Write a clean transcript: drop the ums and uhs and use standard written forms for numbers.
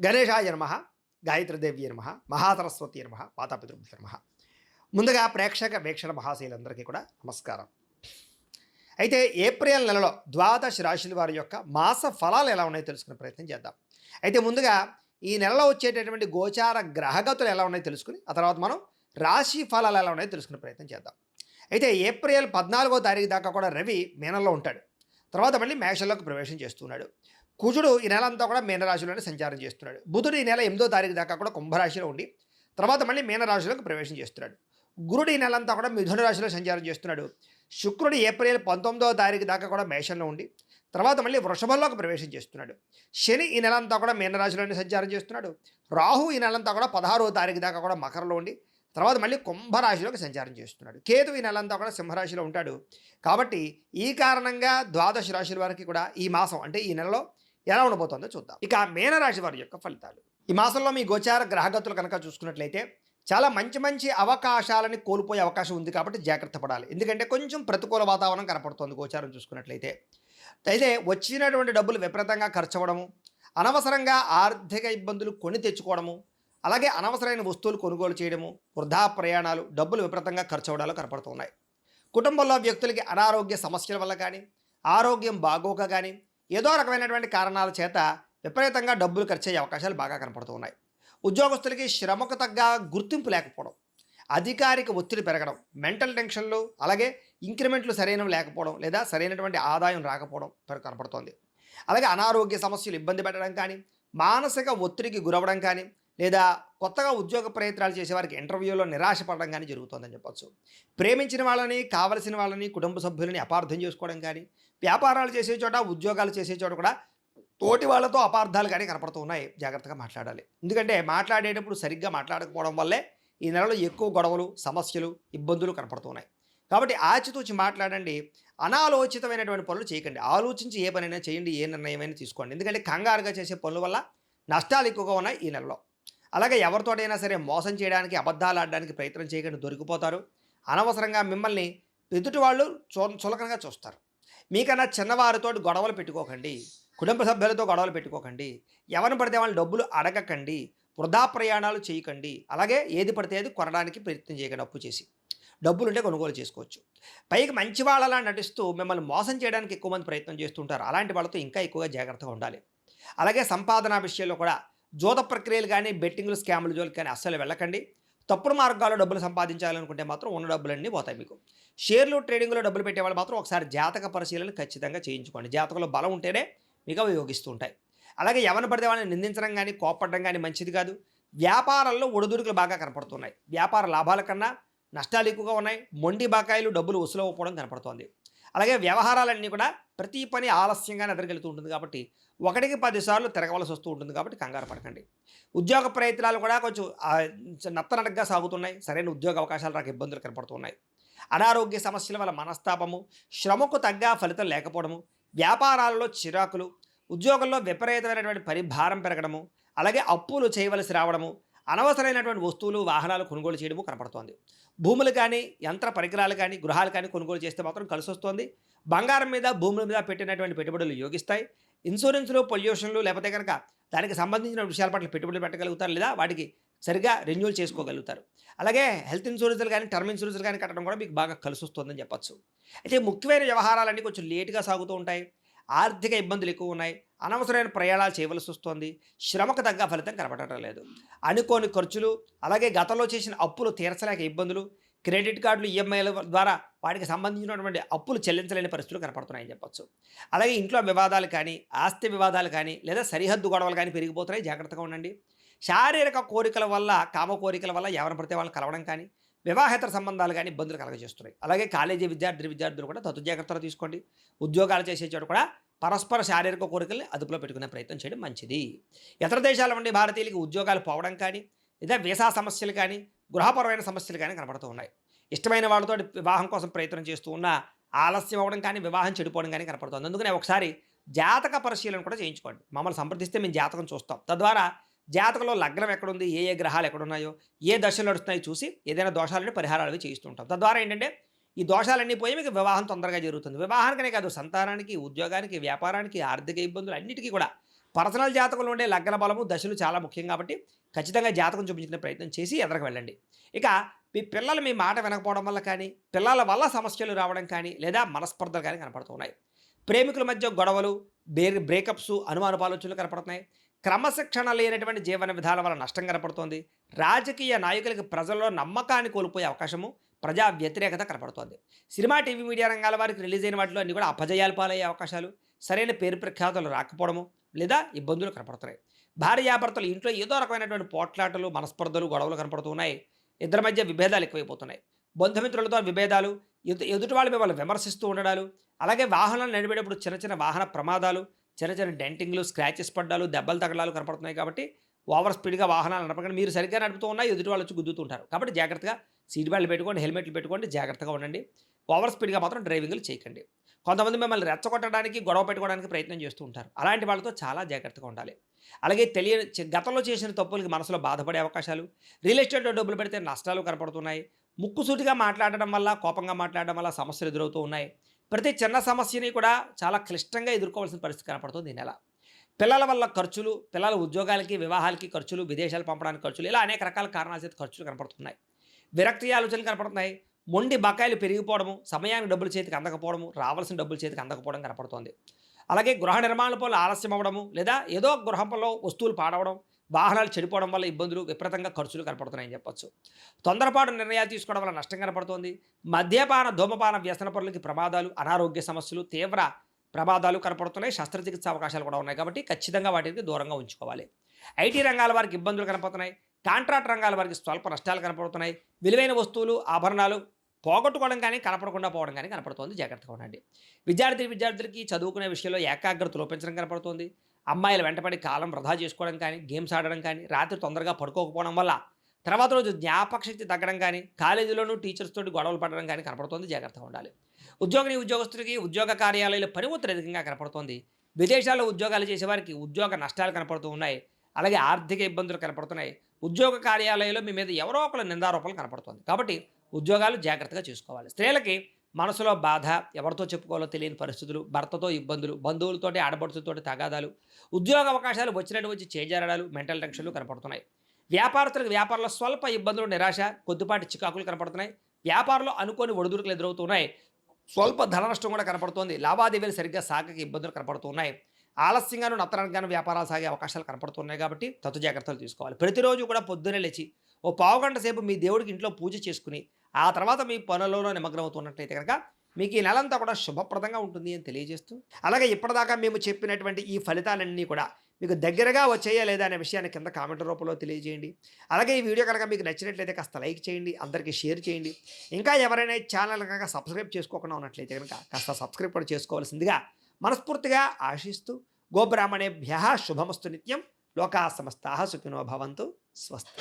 గణేశాయ నమః, గాయత్రీదేవ్యై నమః, మహాసరస్వతీ నమః, మాతాపితృభ్యో నమః. ముందుగా ప్రేక్షక వీక్షణ మహాశైలందరికీ కూడా నమస్కారం. అయితే ఏప్రిల్ నెలలో ద్వాదశ రాశుల వారి యొక్క మాస ఫలాలు ఎలా ఉన్నాయో తెలుసుకునే ప్రయత్నం చేద్దాం. అయితే ముందుగా ఈ నెలలో వచ్చేటటువంటి గోచార గ్రహగతులు ఎలా ఉన్నాయో తెలుసుకుని ఆ తర్వాత మనం రాశి ఫలాలు ఎలా ఉన్నాయో తెలుసుకునే ప్రయత్నం చేద్దాం. అయితే ఏప్రిల్ 14వ తారీఖు దాకా కూడా రవి మీనంలో ఉంటాడు. తర్వాత మళ్ళీ మేషంలోకి ప్రవేశం చేస్తున్నాడు. కుజుడు ఈ నెల అంతా కూడా మీనరాశిలోనే సంచారం చేస్తున్నాడు. బుధుడు ఈ నెల 8వ తారీఖు దాకా కూడా కుంభరాశిలో ఉండి తర్వాత మళ్ళీ మీనరాశిలోకి ప్రవేశం చేస్తున్నాడు. గురుడు ఈ నెల అంతా కూడా మిథున రాశిలో సంచారం చేస్తున్నాడు. శుక్రుడు ఏప్రిల్ 19వ తారీఖు దాకా కూడా మేషంలో ఉండి తర్వాత మళ్ళీ వృషభంలోకి ప్రవేశం చేస్తున్నాడు. శని ఈ నెల అంతా కూడా మీనరాశిలోనే సంచారం చేస్తున్నాడు. రాహు ఈ నెలంతా కూడా 16వ తారీఖు దాకా కూడా మకరంలో ఉండి తర్వాత మళ్ళీ కుంభరాశిలోకి సంచారం చేస్తున్నాడు. కేతు ఈ నెలంతా కూడా సింహరాశిలో ఉంటాడు. కాబట్టి ఈ కారణంగా ద్వాదశ రాశుల వారికి కూడా ఈ మాసం అంటే ఈ నెలలో ఎలా ఉండబోతుందో చూద్దాం. ఇక మీనరాశి వారి యొక్క ఫలితాలు. ఈ మాసంలో మీ గోచార గ్రహగతులు కనుక చూసుకున్నట్లయితే చాలా మంచి మంచి అవకాశాలని కోల్పోయే అవకాశం ఉంది కాబట్టి జాగ్రత్త పడాలి. ఎందుకంటే కొంచెం ప్రతికూల వాతావరణం కనపడుతుంది గోచారం చూసుకున్నట్లయితే. అయితే వచ్చినటువంటి డబ్బులు విపరీతంగా ఖర్చు అవ్వడము, అనవసరంగా ఆర్థిక ఇబ్బందులు కొని తెచ్చుకోవడము, అలాగే అనవసరమైన వస్తువులు కొనుగోలు చేయడము, వృధా ప్రయాణాలు, డబ్బులు విపరీతంగా ఖర్చు అవ్వడాలు కనపడుతున్నాయి. కుటుంబంలో వ్యక్తులకి అనారోగ్య సమస్యల వల్ల కానీ ఆరోగ్యం బాగోక కానీ ఏదో రకమైనటువంటి కారణాల చేత విపరీతంగా డబ్బులు ఖర్చు అయ్యే అవకాశాలు బాగా కనపడుతూ ఉన్నాయి. ఉద్యోగస్తులకి శ్రమకు తగ్గ గుర్తింపు లేకపోవడం, అధికారిక ఒత్తిడి పెరగడం, మెంటల్ టెన్షన్లు, అలాగే ఇంక్రిమెంట్లు సరైనవి లేకపోవడం లేదా సరైనటువంటి ఆదాయం రాకపోవడం కనపడుతోంది. అలాగే అనారోగ్య సమస్యలు ఇబ్బంది పెట్టడం కానీ మానసిక ఒత్తిడికి గురవడం కానీ లేదా కొత్తగా ఉద్యోగ ప్రయత్నాలు చేసేవారికి ఇంటర్వ్యూలో నిరాశపడడం కానీ జరుగుతుందని చెప్పొచ్చు. ప్రేమించిన వాళ్ళని, కావలసిన వాళ్ళని, కుటుంబ సభ్యులని అపార్థం చేసుకోవడం కానీ, వ్యాపారాలు చేసే చోట, ఉద్యోగాలు చేసే చోట కూడా తోటి వాళ్ళతో అపార్థాలు కానీ కనపడుతూ ఉన్నాయి. జాగ్రత్తగా మాట్లాడాలి. ఎందుకంటే మాట్లాడేటప్పుడు సరిగ్గా మాట్లాడకపోవడం వల్లే ఈ నెలలో ఎక్కువ గొడవలు, సమస్యలు, ఇబ్బందులు కనపడుతున్నాయి. కాబట్టి ఆచితూచి మాట్లాడండి. అనాలోచితమైనటువంటి పనులు చేయకండి. ఆలోచించి ఏ పనైనా చేయండి, ఏ నిర్ణయమైనా తీసుకోండి. ఎందుకంటే కంగారుగా చేసే పనుల వల్ల నష్టాలు ఎక్కువగా ఉన్నాయి ఈ నెలలో. అలాగే ఎవరితోటైనా సరే మోసం చేయడానికి, అబద్ధాలు ఆడడానికి ప్రయత్నం చేయకండి, దొరికిపోతారు. అనవసరంగా మిమ్మల్ని ఎదుటి వాళ్ళు చులకనగా చూస్తారు. మీకన్నా చిన్నవారితో గొడవలు పెట్టుకోకండి, కుటుంబ సభ్యులతో గొడవలు పెట్టుకోకండి, ఎవరిని పడితే వాళ్ళు డబ్బులు అడగకండి, వృధా ప్రయాణాలు చేయకండి. అలాగే ఏది పడితే అది కొనడానికి ప్రయత్నం చేయకండి. అప్పు చేసి డబ్బులుంటే కొనుగోలు చేసుకోవచ్చు. పైకి మంచి వాళ్ళలా నటిస్తూ మిమ్మల్ని మోసం చేయడానికి ఎక్కువ మంది ప్రయత్నం చేస్తుంటారు. అలాంటి వాళ్ళతో ఇంకా ఎక్కువగా జాగ్రత్తగా ఉండాలి. అలాగే సంపాదన విషయంలో కూడా జోద ప్రక్రియలు కానీ, బెట్టింగ్లు, స్కాములు జోలికి కానీ అస్సలు వెళ్ళకండి. తప్పుడు మార్గాల్లో డబ్బులు సంపాదించాలనుకుంటే మాత్రం ఉన్న డబ్బులన్నీ పోతాయి మీకు. షేర్లు, ట్రేడింగ్లో డబ్బులు పెట్టేవాళ్ళు మాత్రం ఒకసారి జాతక పరిశీలన ఖచ్చితంగా చేయించుకోండి. జాతకంలో బలం ఉంటేనే మీకు అవి యోగిస్తూ ఉంటాయి. అలాగే ఎవరిని పడితే వాళ్ళని నిందించడం కానీ, కోపడడం కానీ మంచిది కాదు. వ్యాపారాల్లో ఒడిదుడుకులు బాగా కనపడుతున్నాయి. వ్యాపార లాభాల కన్నా నష్టాలు ఎక్కువగా ఉన్నాయి. మొండి బకాయిలు, డబ్బులు వసూలు అవ్వకపోవడం కనపడుతోంది. అలాగే వ్యవహారాలన్నీ కూడా ప్రతి పని ఆలస్యంగానే ఎదురుకెళ్తూ ఉంటుంది కాబట్టి 1కి 10 సార్లు తిరగవలసి వస్తూ ఉంటుంది కాబట్టి కంగారు పడకండి. ఉద్యోగ ప్రయత్నాలు కూడా కొంచెం నత్తనడగ్గా సాగుతున్నాయి. సరైన ఉద్యోగ అవకాశాలు రాక ఇబ్బందులు కనపడుతున్నాయి. అనారోగ్య సమస్యల వల్ల మనస్తాపము, శ్రమకు తగ్గ ఫలితం లేకపోవడము, వ్యాపారాలలో చిరాకులు, ఉద్యోగంలో విపరీతమైనటువంటి పరిభారం పెరగడము, అలాగే అప్పులు చేయవలసి రావడము, అనవసరమైనటువంటి వస్తువులు, వాహనాలు కొనుగోలు చేయడము కనపడుతోంది. భూములు కానీ, యంత్ర పరికరాలు కానీ, గృహాలు కానీ కొనుగోలు చేస్తే మాత్రం కలిసి వస్తుంది. బంగారం మీద, భూముల మీద పెట్టినటువంటి పెట్టుబడులు యోగిస్తాయి. ఇన్సూరెన్స్లు, పొల్యూషన్లు లేకపోతే కనుక దానికి సంబంధించిన విషయాల పట్ల పెట్టుబడులు పెట్టగలుగుతారు లేదా వాటికి సరిగ్గా రెన్యూల్ చేసుకోగలుగుతారు. అలాగే హెల్త్ ఇన్సూరెన్స్లు కానీ, టర్మ్ ఇన్సూరెన్స్లు కానీ కట్టడం కూడా మీకు బాగా కలిసి వస్తుందని చెప్పచ్చు. అయితే ముఖ్యమైన వ్యవహారాలన్నీ కొంచెం లేటుగా సాగుతూ ఉంటాయి. ఆర్థిక ఇబ్బందులు ఎక్కువ ఉన్నాయి. అనవసరమైన ప్రయాణాలు చేయవలసి వస్తుంది. శ్రమకు తగ్గ ఫలితం కనపడటం లేదు. అనుకోని ఖర్చులు, అలాగే గతంలో చేసిన అప్పులు తీర్చలేక ఇబ్బందులు, క్రెడిట్ కార్డులు, ఈఎంఐల ద్వారా వాటికి సంబంధించినటువంటి అప్పులు చెల్లించలేని పరిస్థితులు కనపడుతున్నాయని చెప్పచ్చు. అలాగే ఇంట్లో వివాదాలు కానీ, ఆస్తి వివాదాలు కానీ లేదా సరిహద్దు గొడవలు కానీ పెరిగిపోతున్నాయి. జాగ్రత్తగా ఉండండి. శారీరక కోరికల వల్ల, కామ కోరికల వల్ల ఎవరిని పడితే వాళ్ళని కలవడం కానీ, వివాహేతర సంబంధాలు కానీ ఇబ్బందులు కలగజేస్తున్నాయి. అలాగే కాలేజీ విద్యార్థులు కూడా తగు జాగ్రత్తలు తీసుకోండి. ఉద్యోగాలు చేసే చోట కూడా పరస్పర శారీరక కోరికల్ని అదుపులో పెట్టుకునే ప్రయత్నం చేయడం మంచిది. ఇతర దేశాల నుండి భారతీయులకి ఉద్యోగాలు పోవడం కానీ లేదా వీసా సమస్యలు కానీ, గృహపరమైన సమస్యలు కానీ కనపడుతూ ఉన్నాయి. ఇష్టమైన వాళ్ళతో వివాహం కోసం ప్రయత్నం చేస్తూ ఉన్న ఆలస్యం అవ్వడం కానీ, వివాహం చెడిపోవడం కానీ కనపడుతుంది. అందుకనే ఒకసారి జాతక పరిశీలన కూడా చేయించుకోండి. మమ్మల్ని సంప్రదిస్తే మేము జాతకం చూస్తాం. తద్వారా జాతకంలో లగ్నం ఎక్కడుంది, ఏ ఏ గ్రహాలు ఎక్కడున్నాయో, ఏ దశలు నడుస్తున్నాయో చూసి ఏదైనా దోషాలని పరిహారాలు చేయిస్తుంటాం. తద్వారా ఏంటంటే ఈ దోషాలన్నీ పోయి మీకు వివాహం తొందరగా జరుగుతుంది. వివాహానికనే కాదు, సంతానానికి, ఉద్యోగానికి, వ్యాపారానికి, ఆర్థిక ఇబ్బందులు అన్నిటికీ కూడా పర్సనల్ జాతకంలో ఉండే లగ్న బలము దశలు చాలా ముఖ్యం కాబట్టి ఖచ్చితంగా జాతకం చూపించుకునే ప్రయత్నం చేసి ఎదరకు వెళ్ళండి. ఇక మీ పిల్లలు మీ మాట వినకపోవడం వల్ల కానీ, పిల్లల వల్ల సమస్యలు రావడం కానీ, లేదా మనస్పర్ధలు కానీ కనపడుతున్నాయి. ప్రేమికుల మధ్య గొడవలు, బ్రేకప్స్, అనుమానపాలోచనలు కనపడుతున్నాయి. క్రమశిక్షణ లేనటువంటి జీవన విధానం వల్ల నష్టం కనపడుతోంది. రాజకీయ నాయకులకి ప్రజల్లో నమ్మకాన్ని కోల్పోయే అవకాశము, ప్రజా వ్యతిరేకత కనపడుతోంది. సినిమా, టీవీ, మీడియా రంగాల వారికి రిలీజ్ అయిన వాటిలో అన్ని కూడా అపజయాలు పాలయ్యే అవకాశాలు, సరైన పేరు ప్రఖ్యాతులు రాకపోవడము లేదా ఇబ్బందులు కనపడుతున్నాయి. భార్యాభర్తలు ఇంట్లో ఏదో రకమైనటువంటి పోట్లాటలు, మనస్పర్ధలు, గొడవలు కనపడుతున్నాయి. ఇద్దరి మధ్య విభేదాలు ఎక్కువైపోతున్నాయి. బంధుమిత్రులతో విభేదాలు, ఎదుటి వాళ్ళు మిమ్మల్ని విమర్శిస్తూ ఉండడాలు, అలాగే వాహనాలు నడిపేటప్పుడు చిన్న చిన్న వాహన ప్రమాదాలు, చిన్న చిన్న డెంటింగ్లు, స్క్రాచెస్ పడ్డాలు, దెబ్బలు తగలాలు కనపడుతున్నాయి. కాబట్టి ఓవర్ స్పీడ్గా వాహనాలు నడపకండి. మీరు సరిగ్గా నడుపుతూ ఉన్నా ఎదుటి వాళ్ళు వచ్చి గుద్దుతుంటారు. కాబట్టి జాగ్రత్తగా సీట్ బెల్ట్ పెట్టుకోండి, హెల్మెట్లు పెట్టుకోండి, జాగ్రత్తగా ఉండండి. ఓవర్ స్పీడ్గా మాత్రం డ్రైవింగ్లు చేయకండి. కొంతమంది మిమ్మల్ని రెచ్చగొట్టడానికి, గొడవ పెట్టుకోవడానికి ప్రయత్నం చేస్తూ ఉంటారు. అలాంటి వాళ్ళతో చాలా జాగ్రత్తగా ఉండాలి. అలాగే గతంలో చేసిన తప్పులకి మనసులో బాధపడే అవకాశాలు, రియల్ ఎస్టేట్లో డబ్బులు పెడితే నష్టాలు కనపడుతున్నాయి. ముక్కుసూటిగా మాట్లాడడం వల్ల, కోపంగా మాట్లాడడం వల్ల సమస్యలు ఎదురవుతూ ఉన్నాయి. ప్రతి చిన్న సమస్యని కూడా చాలా క్లిష్టంగా ఎదుర్కోవాల్సిన పరిస్థితి కనపడుతుంది ఈ నెల. పిల్లల వల్ల ఖర్చులు, పిల్లల ఉద్యోగాలకి, వివాహాలకి ఖర్చులు, విదేశాలు పంపడానికి ఖర్చులు, ఇలా అనేక రకాల కారణాల చేత ఖర్చులు కనపడుతున్నాయి. విరక్తి ఆలోచనలు కనపడుతున్నాయి. మొండి బకాయిలు పెరిగిపోవడము, సమయానికి డబ్బులు చేతికి అందకపోవడము, రావాల్సిన డబ్బులు చేతికి అందకపోవడం కనపడుతోంది. అలాగే గృహ నిర్మాణ పనులు ఆలస్యం అవ్వడము, లేదా ఏదో గృహంలో వస్తువులు పాడవడం, వాహనాలు చెడిపోవడం వల్ల ఇబ్బందులు, విపరీతంగా ఖర్చులు కనపడుతున్నాయని చెప్పొచ్చు. తొందరపాటు నిర్ణయాలు తీసుకోవడం వల్ల నష్టం కనపడుతోంది. మద్యపాన, ధూమపాన, వ్యసన పనులకి ప్రమాదాలు, అనారోగ్య సమస్యలు, తీవ్ర ప్రమాదాలు కనపడుతున్నాయి. శస్త్రచికిత్స అవకాశాలు కూడా ఉన్నాయి. కాబట్టి ఖచ్చితంగా వాటికి దూరంగా ఉంచుకోవాలి. ఐటీ రంగాల వారికి ఇబ్బందులు కనపడుతున్నాయి. కాంట్రాక్ట్ రంగాల వారికి స్వల్ప నష్టాలు కనపడుతున్నాయి. విలువైన వస్తువులు, ఆభరణాలు పోగొట్టుకోవడం కానీ, కనపడకుండా పోవడం కానీ కనపడుతోంది. జాగ్రత్తగా ఉండండి. విద్యార్థులకి చదువుకునే విషయంలో ఏకాగ్రత లోపించడం కనపడుతోంది. అమ్మాయిలు వెంటపడి కాలం వృధా చేసుకోవడం కానీ, గేమ్స్ ఆడడం కానీ, రాత్రి తొందరగా పడుకోకపోవడం వల్ల తర్వాత రోజు జ్ఞాపక శక్తి తగ్గడం కానీ, కాలేజీలోనూ టీచర్స్ తోటి గొడవలు పడడం కానీ కనపడుతోంది. జాగ్రత్తగా ఉండాలి. ఉద్యోగస్తులకి ఉద్యోగ కార్యాలయాల పని ఒత్తిడి అధికంగా కనపడుతోంది. విదేశాల్లో ఉద్యోగాలు చేసేవారికి ఉద్యోగ నష్టాలు కనపడుతూ ఉన్నాయి. అలాగే ఆర్థిక ఇబ్బందులు కనపడుతున్నాయి. ఉద్యోగ కార్యాలయంలో మీ మీద ఎవరో ఒకరు నిందారోపణలు కనపడుతుంది. కాబట్టి ఉద్యోగాలు జాగ్రత్తగా చూసుకోవాలి. స్త్రీలకి మనసులో బాధ, ఎవరితో చెప్పుకోవాలో తెలియని పరిస్థితులు, భర్తతో ఇబ్బందులు, బంధువులతోటి, ఆడపడుచులతోటి తగాదాలు, ఉద్యోగ అవకాశాలు వచ్చినట్టు వచ్చి చేజారడాలు, మెంటల్ టెన్షన్లు కనపడుతున్నాయి. వ్యాపారంలో స్వల్ప ఇబ్బందులు, నిరాశ, కొద్దిపాటి చికాకులు కనపడుతున్నాయి. వ్యాపారంలో అనుకోని ఒడిదుడుకులు ఎదురవుతున్నాయి. స్వల్ప ధన నష్టం కూడా కనపడుతోంది. లావాదేవీలు సరిగ్గా సాగక ఇబ్బందులు కనపడుతున్నాయి. ఆలస్యంగాను, నత్తరంగాను వ్యాపారాలు సాగే అవకాశాలు కనపడుతున్నాయి. కాబట్టి తగు జాగ్రత్తలు తీసుకోవాలి. ప్రతిరోజు కూడా పొద్దున్నే లేచి ఓ పావుగంట సేపు మీ దేవుడికి ఇంట్లో పూజ చేసుకుని, ఆ తర్వాత మీ పనులలో నిమగ్నం అవుతున్నట్లయితే కనుక మీకు ఈ నెలంతా కూడా శుభప్రదంగా ఉంటుంది అని తెలియజేస్తూ, అలాగే ఇప్పటిదాకా మేము చెప్పినటువంటి ఈ ఫలితాలన్నీ కూడా మీకు దగ్గరగా వచ్చేయా లేదా అనే విషయాన్ని కింద కామెంట్ రూపంలో తెలియజేయండి. అలాగే ఈ వీడియో కనుక మీకు నచ్చినట్లయితే కాస్త లైక్ చేయండి, అందరికీ షేర్ చేయండి. ఇంకా ఎవరైనా ఛానల్ కనుక సబ్స్క్రైబ్ చేసుకోకుండా ఉన్నట్లయితే కనుక కాస్త సబ్స్క్రైబ్ కూడా చేసుకోవాల్సిందిగా మనస్ఫూర్తిగా ఆశిస్తూ, గోబ్రాహ్మణేభ్యః శుభమస్తు నిత్యం. లోకా సమస్తాః సుఖినో భవంతు. స్వస్తి.